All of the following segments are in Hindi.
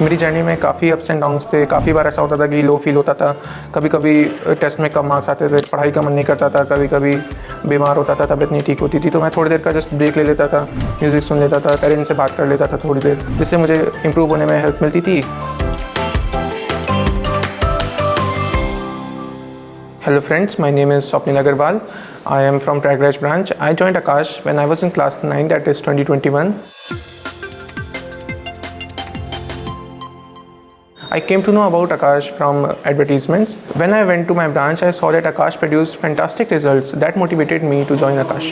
मेरी जर्नी में काफ़ी अप्स एंड डाउन्स थे। काफ़ी बार ऐसा होता था कि लो फील होता था, कभी कभी टेस्ट में कम मार्क्स आते थे, पढ़ाई का मन नहीं करता था, कभी कभी बीमार होता था, तबीयत नहीं ठीक होती थी, तो मैं थोड़ी देर का जस्ट ब्रेक ले लेता था, म्यूज़िक सुन लेता था, पेरेंट्स से बात कर लेता था थोड़ी देर, जिससे मुझे इम्प्रूव होने में हेल्प मिलती थी। Hello friends, my name is Swapnil Agarwal. I am from Prayagraj branch. I joined Akash when I was in class 9, that is 2021. I came to know about Akash from advertisements. When I went to my branch, I saw that Akash produced fantastic results. That motivated me to join Akash.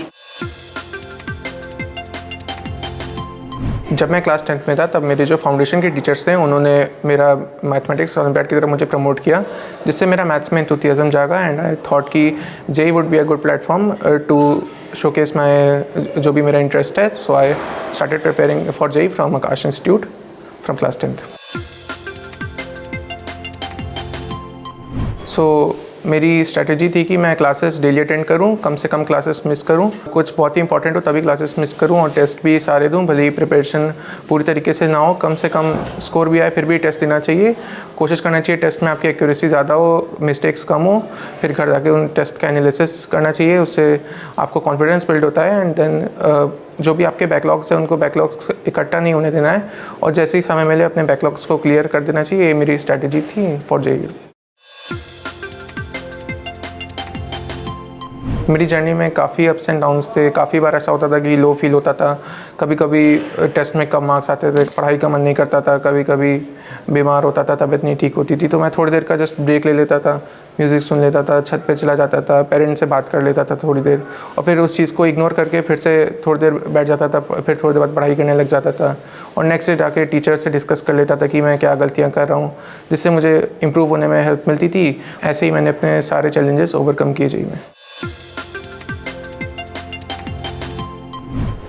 जब मैं क्लास 10th में था तब मेरे जो फाउंडेशन के टीचर्स थे उन्होंने मेरा मैथमेटिक्स ओलंपियाड की तरफ मुझे प्रमोट किया, जिससे मेरा मैथ्स में एंथुसियाज्म जागा एंड आई थॉट कि JEE would be a good platform to showcase my जो भी मेरा इंटरेस्ट है। So I started preparing for JEE from Aakash institute from class 10th। So मेरी स्ट्रैटेजी थी कि मैं क्लासेस डेली अटेंड करूं, कम से कम क्लासेस मिस करूं, कुछ बहुत ही इंपॉर्टेंट हो तभी क्लासेस मिस करूं और टेस्ट भी सारे दूं, भले ही प्रिपरेशन पूरी तरीके से ना हो, कम से कम स्कोर भी आए फिर भी टेस्ट देना चाहिए। कोशिश करना चाहिए टेस्ट में आपकी एक्यूरेसी ज़्यादा हो, मिस्टेक्स कम हो, फिर घर जाके उन टेस्ट का एनालिसिस करना चाहिए, उससे आपको कॉन्फिडेंस बिल्ड होता है। एंड देन जो भी आपके बैकलॉग्स हैं उनको बैकलॉग्स इकट्ठा नहीं होने देना है और जैसे ही समय मिले अपने बैकलॉग्स को क्लियर कर देना चाहिए। ये मेरी स्ट्रैटेजी थी फॉर जेईई। मेरी जर्नी में काफ़ी अप्स एंड डाउन्स थे। काफ़ी बार ऐसा होता था कि लो फील होता था, कभी कभी टेस्ट में कम मार्क्स आते थे, पढ़ाई का मन नहीं करता था, कभी कभी बीमार होता था, तबीयत नहीं ठीक होती थी, तो मैं थोड़ी देर का जस्ट ब्रेक ले लेता था, म्यूज़िक सुन लेता था, छत पे चला जाता था, पेरेंट्स से बात कर लेता था थोड़ी देर और फिर उस चीज़ को इग्नोर करके फिर से थोड़ी देर बैठ जाता था, फिर थोड़ी देर बाद पढ़ाई करने लग जाता था और नेक्स्ट डे जाके टीचर से डिस्कस कर लेता था कि मैं क्या गलतियाँ कर रहा हूँ, जिससे मुझे इम्प्रूव होने में हेल्प मिलती थी। ऐसे ही मैंने अपने सारे चैलेंजेस ओवरकम किए जेईई में।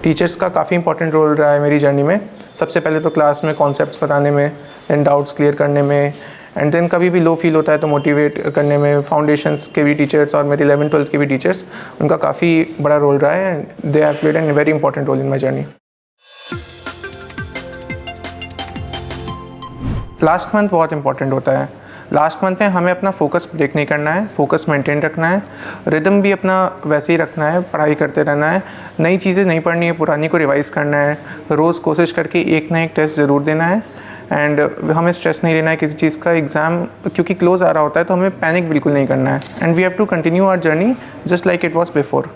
टीचर्स का काफ़ी इंपॉर्टेंट रोल रहा है मेरी जर्नी में। सबसे पहले तो क्लास में कॉन्सेप्ट्स बताने में, देन डाउट्स क्लियर करने में, एंड देन कभी भी लो फील होता है तो मोटिवेट करने में। फाउंडेशंस के भी टीचर्स और मेरे 11th-12th के भी टीचर्स, उनका काफ़ी बड़ा रोल रहा है and they have played an very important role in my journey. Last month बहुत इंपॉर्टेंट होता है। लास्ट मंथ में हमें अपना फोकस ब्रेक नहीं करना है, फोकस मेंटेन रखना है, रिदम भी अपना वैसे ही रखना है, पढ़ाई करते रहना है, नई चीज़ें नहीं पढ़नी है, पुरानी को रिवाइज़ करना है, रोज़ कोशिश करके एक ना एक टेस्ट ज़रूर देना है एंड हमें स्ट्रेस नहीं लेना है किसी चीज़ का। एग्ज़ाम क्योंकि क्लोज आ रहा होता है तो हमें पैनिक बिल्कुल नहीं करना है and we have to continue our journey just like it was before.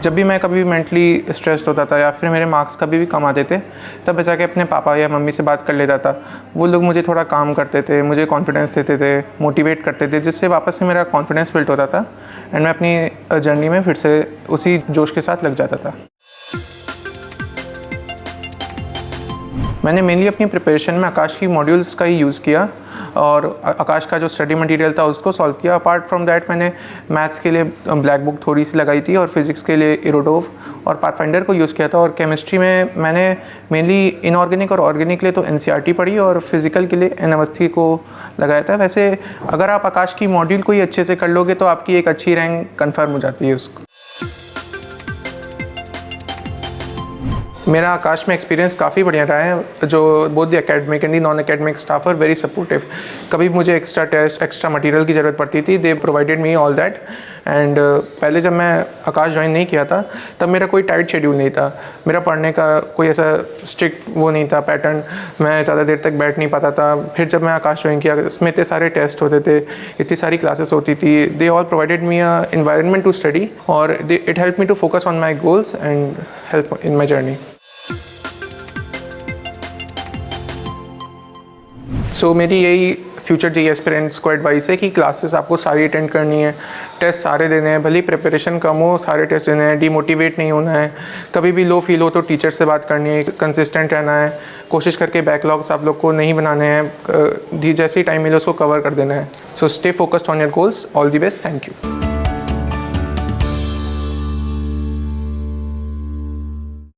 जब भी मैं कभी भी मेंटली स्ट्रेस्ड होता था या फिर मेरे मार्क्स कभी भी कम आते थे, तब मैं जाके अपने पापा या मम्मी से बात कर लेता था। वो लोग मुझे थोड़ा काम करते थे, मुझे कॉन्फिडेंस देते थे, मोटिवेट करते थे, जिससे वापस से मेरा कॉन्फिडेंस बिल्ड होता था एंड मैं अपनी जर्नी में फिर से उसी जोश के साथ लग जाता था। मैंने मेनली अपनी प्रिपरेशन में आकाश की मॉड्यूल्स का ही यूज़ किया और आकाश का जो स्टडी मटेरियल था उसको सॉल्व किया। अपार्ट फ्रॉम दैट मैंने मैथ्स के लिए ब्लैक बुक थोड़ी सी लगाई थी और फिज़िक्स के लिए इरोडोव और पाथफाइंडर को यूज़ किया था और केमिस्ट्री में मैंने मेनली इनऑर्गेनिक और ऑर्गेनिक के लिए तो एनसीईआरटी पढ़ी और फिज़िकल के लिए एन अवस्थी को लगाया था। वैसे अगर आप आकाश की मॉड्यूल को ही अच्छे से कर लोगे तो आपकी एक अच्छी रैंक कन्फर्म हो जाती है उसको। मेरा आकाश में एक्सपीरियंस काफ़ी बढ़िया रहा है। जो both the academic and the non academic staff are very supportive. कभी मुझे एक्स्ट्रा टेस्ट, एक्स्ट्रा मटेरियल की ज़रूरत पड़ती थी, दे provided me all that and पहले जब मैं आकाश ज्वाइन नहीं किया था तब मेरा कोई टाइट शेड्यूल नहीं था। मेरा पढ़ने का कोई ऐसा स्ट्रिक्ट वो नहीं था पैटर्न, मैं ज़्यादा देर तक बैठ नहीं पाता था। फिर जब मैं आकाश ज्वाइन किया इसमें इतने सारे टेस्ट होते थे, इतनी सारी क्लासेस होती थी, they all provided me a environment to study और it help me to focus on my goals and help in my journey. So मेरी यही फ्यूचर जेईई एस्पिरेंट्स को एडवाइस है कि क्लासेस आपको सारी अटेंड करनी है, टेस्ट सारे देने हैं, भले ही प्रिपरेशन कम हो सारे टेस्ट देने हैं, डीमोटिवेट नहीं होना है, कभी भी लो फील हो तो टीचर से बात करनी है, कंसिस्टेंट रहना है, कोशिश करके बैकलॉग्स आप लोग को नहीं बनाने हैं, जैसे ही टाइम मिले उसको कवर कर देना है। So stay focused on your goals. All the best. Thank you.